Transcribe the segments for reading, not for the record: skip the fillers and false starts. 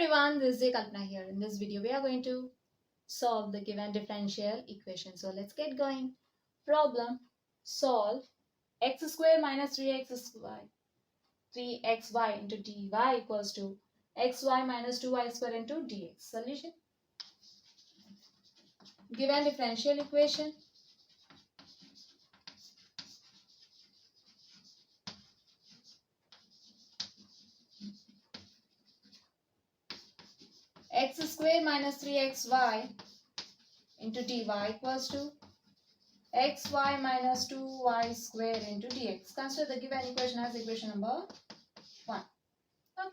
everyone, this is Kalpana here. In this video, we are going to solve the given differential equation. So let's get going. Problem: solve x square minus 3xy into dy equals to xy minus 2y square into dx. Solution: given differential equation. X square minus 3xy into dy equals to xy minus 2y square into dx. Consider the given equation as equation number 1. Okay.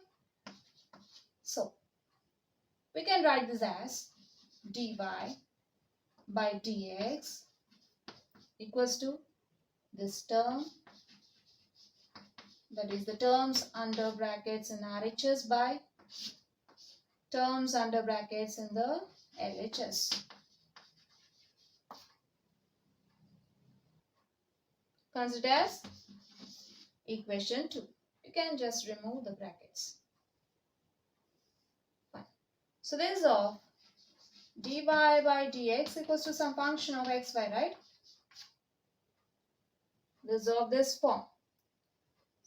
So, we can write this as dy by dx equals to this term, that is the terms under brackets in RHS by terms under brackets in the LHS. Consider as equation 2. You can just remove the brackets. Fine. So this is of dy by dx equals to some function of xy, right? This is of this form.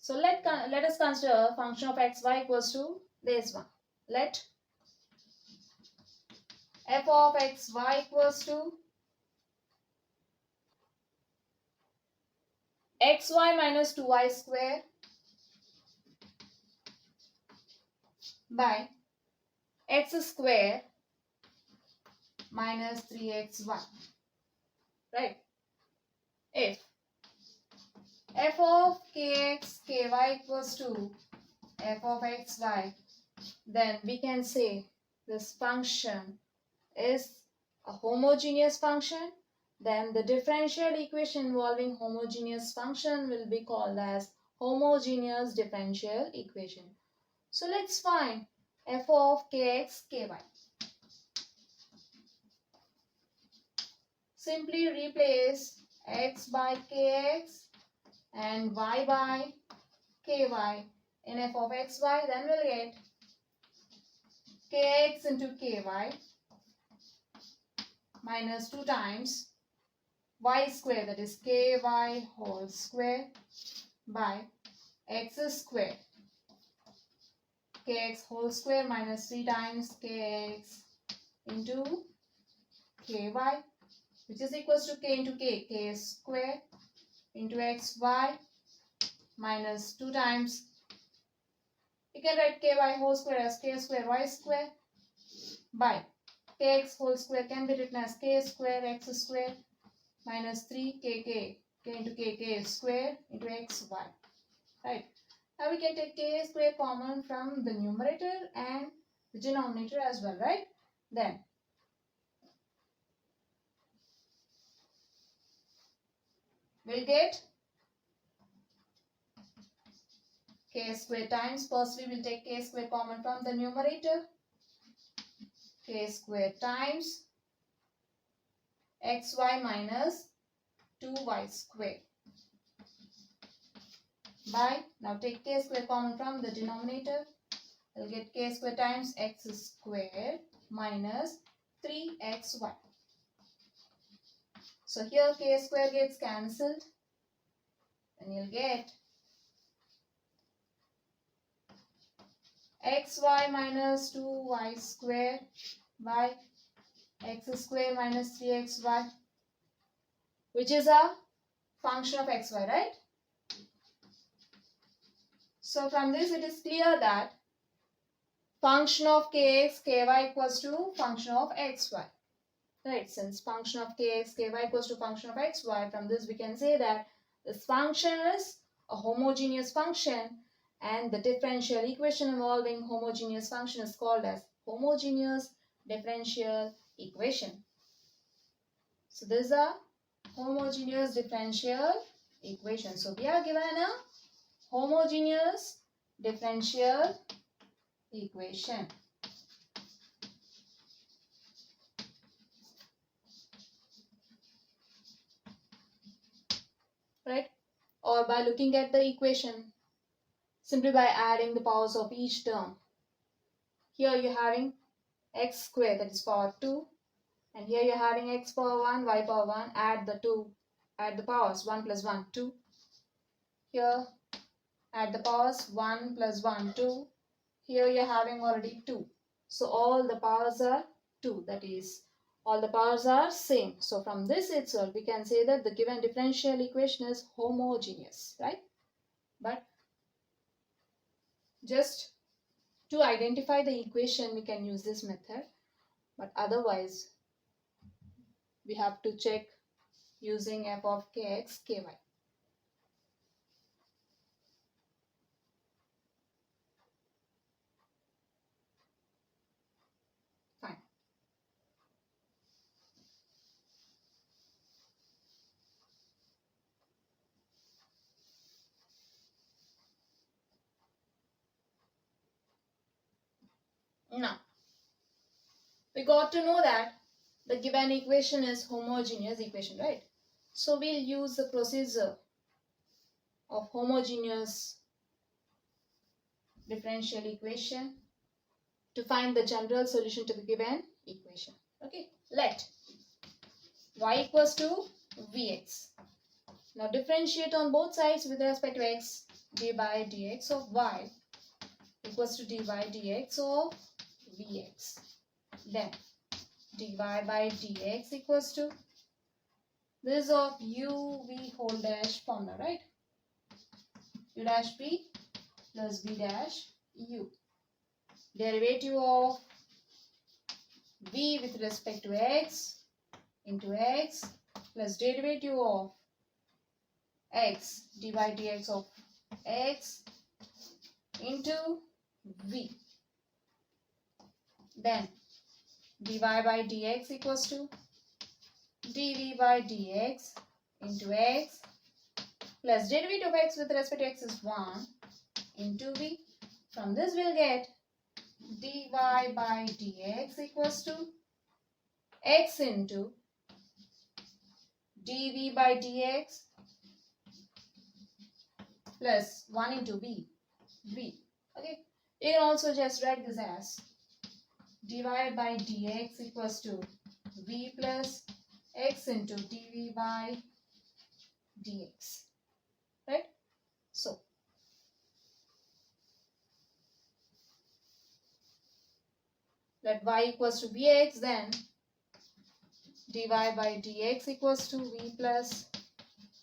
So let us consider a function of xy equals to this one. Let f of xy equals to xy minus 2y square by x square minus 3xy, right? If f of kx ky equals to f of xy, then we can say this function is a homogeneous function. Then the differential equation involving homogeneous function will be called as homogeneous differential equation. So let's find f of kx ky. Simply replace x by kx and y by ky in f of xy, then we'll get kx into ky minus 2 times y square, that is ky whole square, by x square, kx whole square minus 3 times kx into ky, which is equals to k into k square into xy minus 2 times, you can write ky whole square as k square y square, by kx whole square can be written as k square x square minus 3 k into k square into xy, right? Now we can take k square common from the numerator and the denominator as well, right? Then we'll get k square times, firstly we'll take k square common from the numerator, k square times xy minus 2y square, by, now take k square common from the denominator, we'll get k square times x square minus 3xy. So here k square gets cancelled and you'll get xy minus 2y square by x square minus 3xy, which is a function of xy, right? So from this it is clear that function of kx ky equals to function of xy, right? Since function of kx ky equals to function of xy, from this we can say that this function is a homogeneous function and the differential equation involving homogeneous function is called as homogeneous differential equation. So this is a homogeneous differential equation. So we are given a homogeneous differential equation. Right? Or by looking at the equation, simply by adding the powers of each term. here you're having x square, that is power 2, and here you're having x power 1, y power 1, add the powers, 1 plus 1, 2. Here, add the powers, 1 plus 1, 2. Here you're having already 2. So all the powers are 2, that is, all the powers are same. So from this itself, we can say that the given differential equation is homogeneous, right? But just to identify the equation, we can use this method. But otherwise, we have to check using f of kx, ky. Fine. Now, we got to know that the given equation is homogeneous equation, right? So we'll use the procedure of homogeneous differential equation to find the general solution to the given equation. Okay, let y equals to vx. Now differentiate on both sides with respect to x, dy by dx of y equals to dy dx of vx. Then dy by dx equals to this of u v whole dash formula, right? U dash b plus b dash u. Derivative of v with respect to x into x plus derivative of x dy dx of x into v. Then dy by dx equals to dv by dx into x plus derivative of x with respect to x is 1 into v. From this we'll get dy by dx equals to x into dv by dx plus 1 into v. Okay, you can also just write this as dy by dx equals to v plus x into dv by dx, right? So let y equals to vx, then dy by dx equals to v plus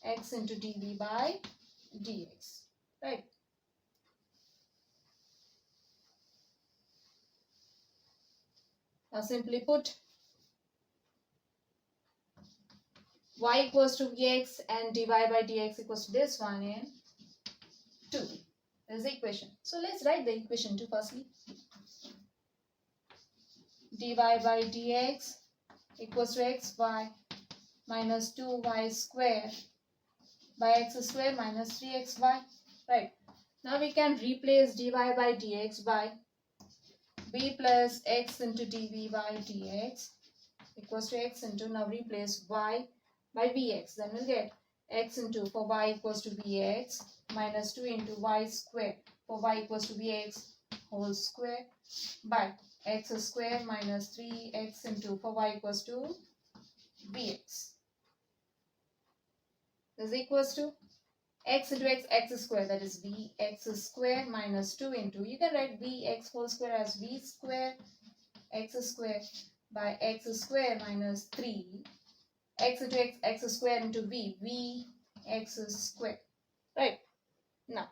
x into dv by dx, right? Now simply put y equals to vx and dy by dx equals to this one in 2. This is the equation. So let's write the equation 2 firstly. Dy by dx equals to xy minus 2y square by x square minus 3xy, right? Now we can replace dy by dx by b plus x into dv by dx equals to x into, now replace y by vx, then we'll get x into, for y equals to vx minus 2 into y square for y equals to vx whole square by x square minus 3x into, for y equals to vx. This equals to x into x square, that is vx square minus 2 into, you can write vx whole square as v square x square by x square minus 3 x into x square into v x square, right? Now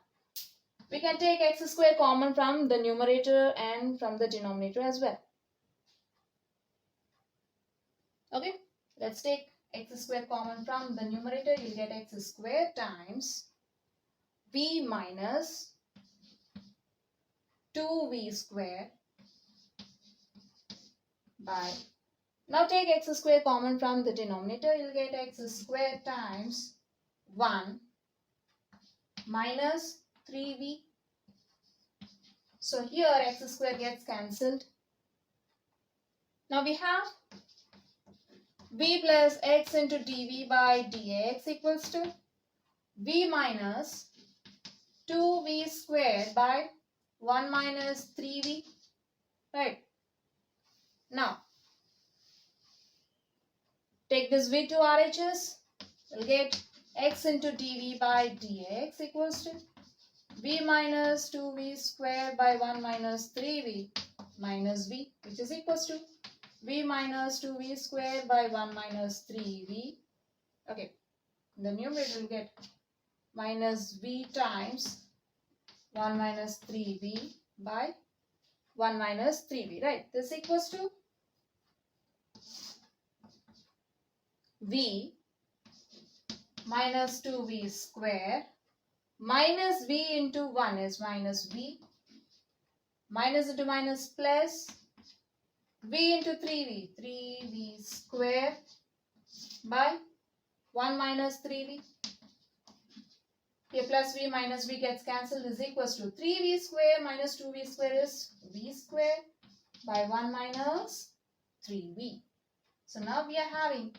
we can take x square common from the numerator and from the denominator as well. Okay, let's take x square common from the numerator. You'll get x square times v minus 2v square by, now take x square common from the denominator. You'll get x square times 1 minus 3v. So here x square gets cancelled. Now we have v plus x into dv by dx equals to v minus 2v square by 1 minus 3v, right? Now, take this v to RHS, we'll get x into dv by dx equals to v minus 2v square by 1 minus 3v minus v, which is equals to v minus 2v square by 1 minus 3v. Okay, the numerator will get minus v times 1 minus 3v by 1 minus 3v, right? This equals to v minus 2v square minus v into 1 is minus v, minus into minus plus v into 3v square by 1 minus 3v. Here plus v minus v gets cancelled is equals to 3v square minus 2v square is v square by 1 minus 3v. So now we are having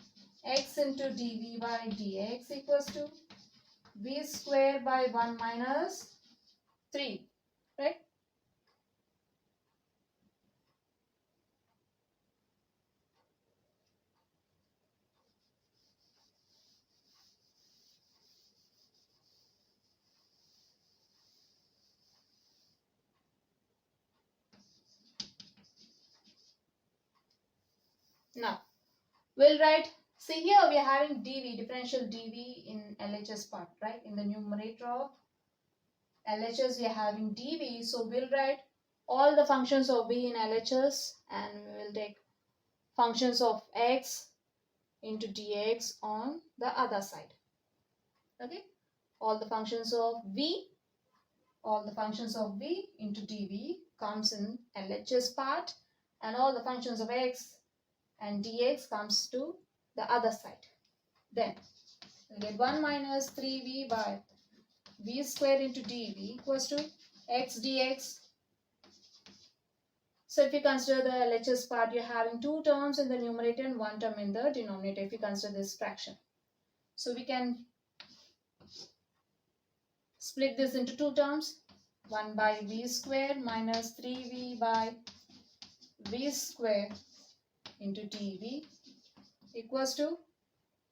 x into dv by dx equals to v square by 1 minus 3, right? Now, we'll write, see here we are having dv, differential dv in LHS part, right? In the numerator of LHS we are having dv, so we'll write all the functions of v in LHS and we will take functions of x into dx on the other side. Okay, all the functions of v into dv comes in LHS part, and all the functions of x and dx comes to the other side. Then we'll get 1 minus 3v by v square into dv equals to x dx. So if you consider the LHS part, you're having two terms in the numerator and one term in the denominator if you consider this fraction. So we can split this into two terms, 1 by v square minus 3v by v square into dv equals to,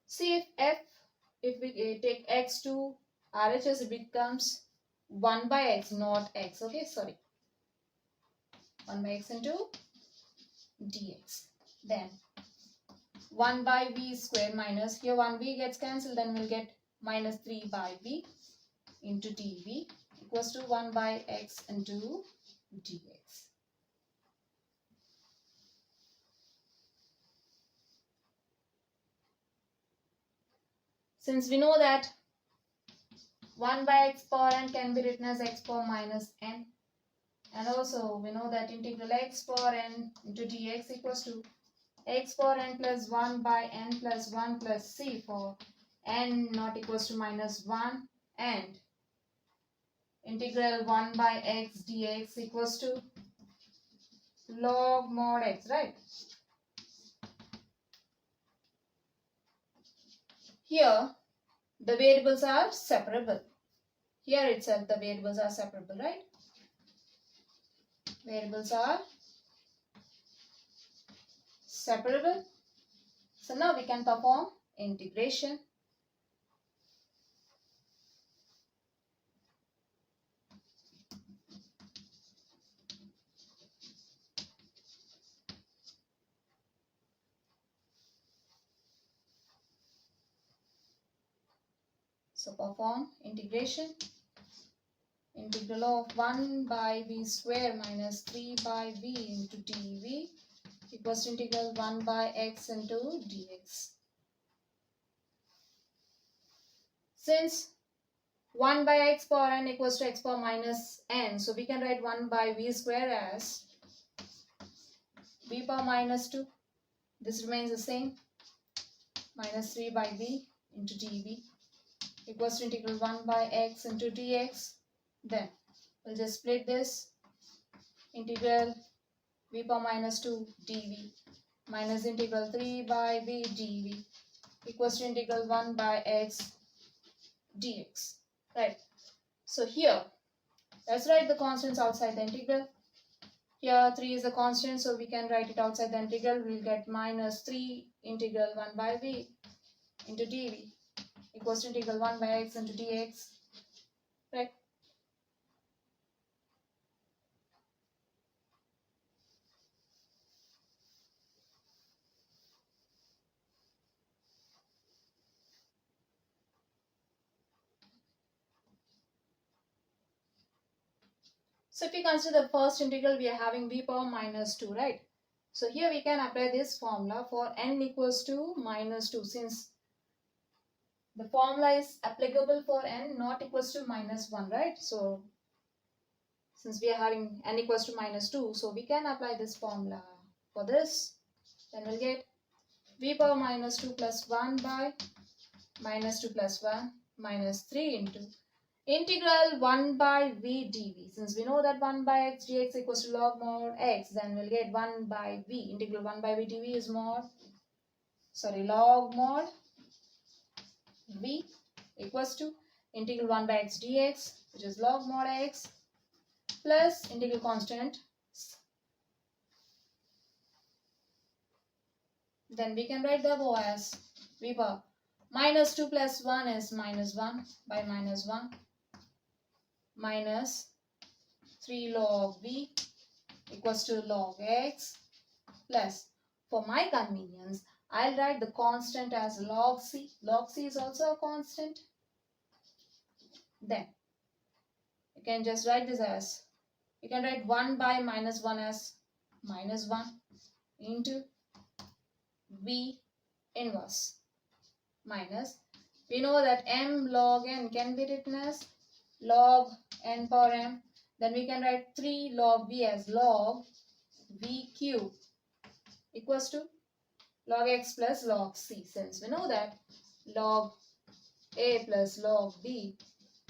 see if we take x to RHS, it becomes 1 by x, not x, okay, sorry, 1 by x into dx. Then 1 by v square minus, here 1v gets cancelled, then we'll get minus 3 by v into dv equals to 1 by x into dx. Since we know that 1 by x power n can be written as x power minus n, and also we know that integral x power n into dx equals to x power n plus 1 by n plus 1 plus c for n not equals to minus 1, and integral 1 by x dx equals to log mod x, right? Here the variables are separable. Here itself the variables are separable, right? Variables are separable. So now we can perform integration. So perform integration. Integral of 1 by v square minus 3 by v into dv equals to integral 1 by x into dx. Since 1 by x power n equals to x power minus n, so we can write 1 by v square as v power minus 2. This remains the same. Minus 3 by v into dv equals to integral 1 by x into dx. Then we'll just split this. Integral v power minus 2 dv minus integral 3 by v dv equals to integral 1 by x dx. Right. So here, let's write the constants outside the integral. Here 3 is a constant, so we can write it outside the integral. We'll get minus 3 integral 1 by v into dv equals to integral 1 by x into dx. Right? So if we consider the first integral, we are having v power minus 2, right? So here we can apply this formula for n equals to minus 2, since the formula is applicable for n not equals to minus 1, right? So since we are having n equals to minus 2, so we can apply this formula for this. Then we'll get v power minus 2 plus 1 by minus 2 plus 1 minus 3 into integral 1 by v dv. Since we know that 1 by x dx equals to log mod x, then we'll get 1 by v. Integral 1 by v dv is log mod v equals to integral 1 by x dx, which is log mod x, plus integral constant. Then we can write the above as v power minus 2 plus 1 is minus 1 by minus 1 minus 3 log v equals to log x, plus, for my convenience, I'll write the constant as log c. Log c is also a constant. Then you can just write this as, you can write 1 by minus 1 as minus 1 into v inverse minus, we know that m log n can be written as log n power m. Then we can write 3 log v as log v cube equals to log x plus log c. Since we know that log a plus log b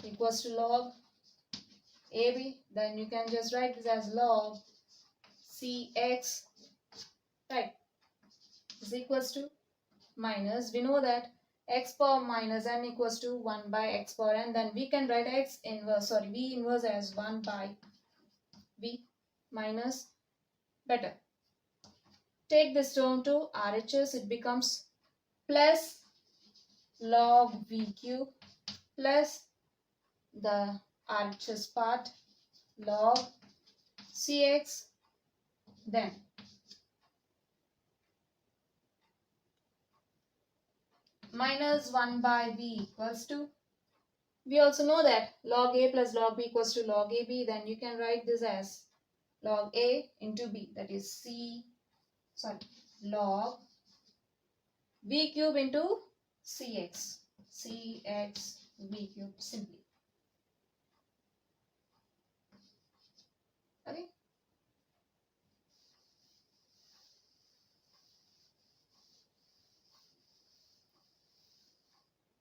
equals to log ab, then you can just write this as log cx, right, is equals to minus, we know that x power minus n equals to 1 by x power n. Then we can write v inverse as 1 by v minus, better, take this term to RHS, it becomes plus log v cube plus the RHS part log cx, then minus 1 by v equals to, we also know that log a plus log b equals to log ab. Then you can write this as log a into b, that is log v cube into cx v cube, simply. Okay.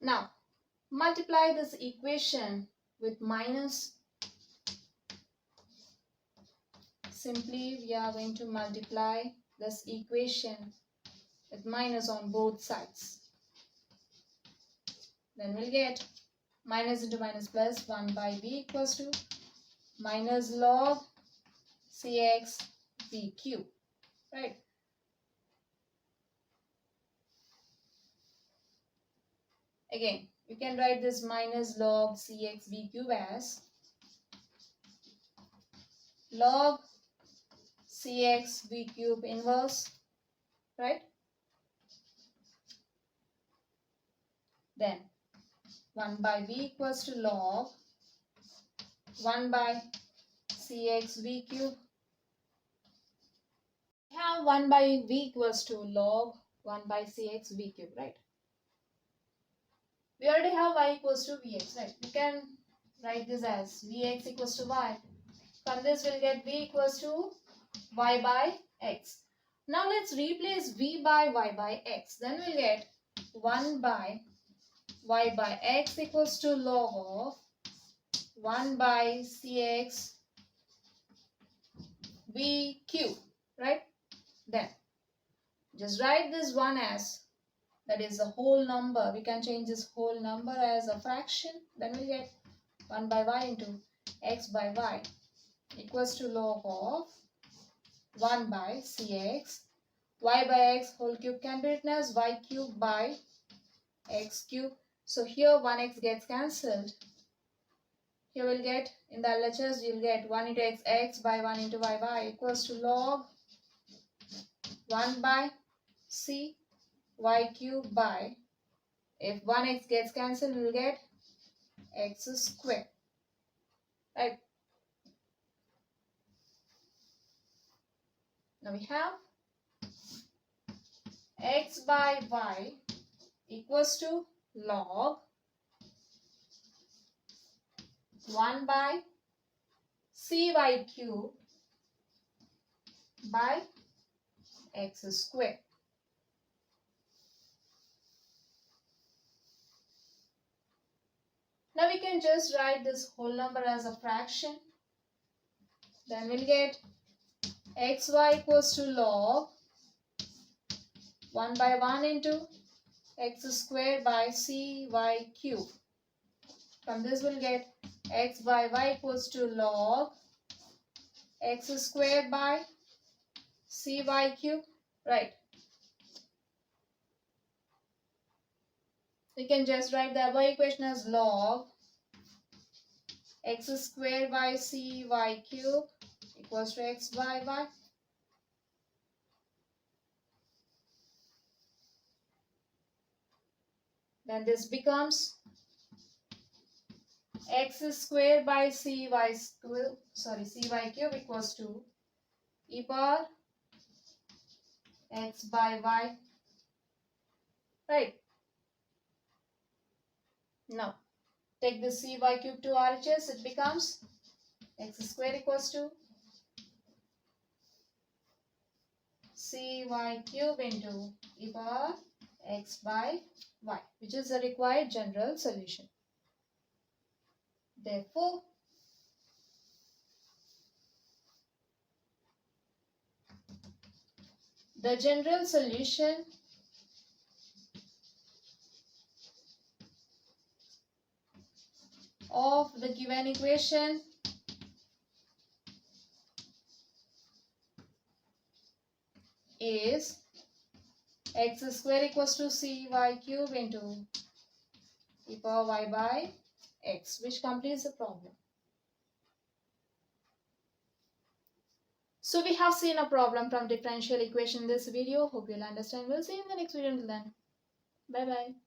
Now multiply this equation with minus. Simply we are going to multiply this equation with minus on both sides. Then we'll get minus into minus plus 1 by v equals to minus log cx v cube, right? Again, you can write this minus log cx v cube as log cx v cube inverse, right? Then 1 by v equals to log 1 by cx v cube. We have 1 by v equals to log 1 by cx v cube, right? We already have y equals to vx, right? We can write this as vx equals to y. From this we'll get v equals to y by x. Now let's replace v by y by x. Then we'll get 1 by y by x equals to log of 1 by cx v cube, right? Then just write this one as, that is the whole number. We can change this whole number as a fraction. Then we'll get 1 by y into x by y equals to log of 1 by cx. Y by x whole cube can be written as y cube by x cube. So here 1x gets cancelled. Here we'll get, in the LHS, you'll get 1 into x by 1 into y equals to log 1 by c y cube by, if 1x gets cancelled, we'll get x square. Right. Now we have x by y equals to log 1 by cy cube by x square. Now we can just write this whole number as a fraction. Then we'll get xy equals to log 1 by 1 into x square by cy cube. From this we'll get x by y equals to log x square by cy cube. Right. We can just write the above equation as log x square by cy cube equals to x by y. Then this becomes x square by cy cube equals to e power x by y. Right. Now take the cy cube to RHS. It becomes x square equals to cy cube into e power x by y, which is the required general solution. Therefore, the general solution of the given equation is x square equals to cy cube into e power y by x, which completes the problem. So we have seen a problem from differential equation in this video. Hope you'll understand. We'll see you in the next video. Until then, bye bye.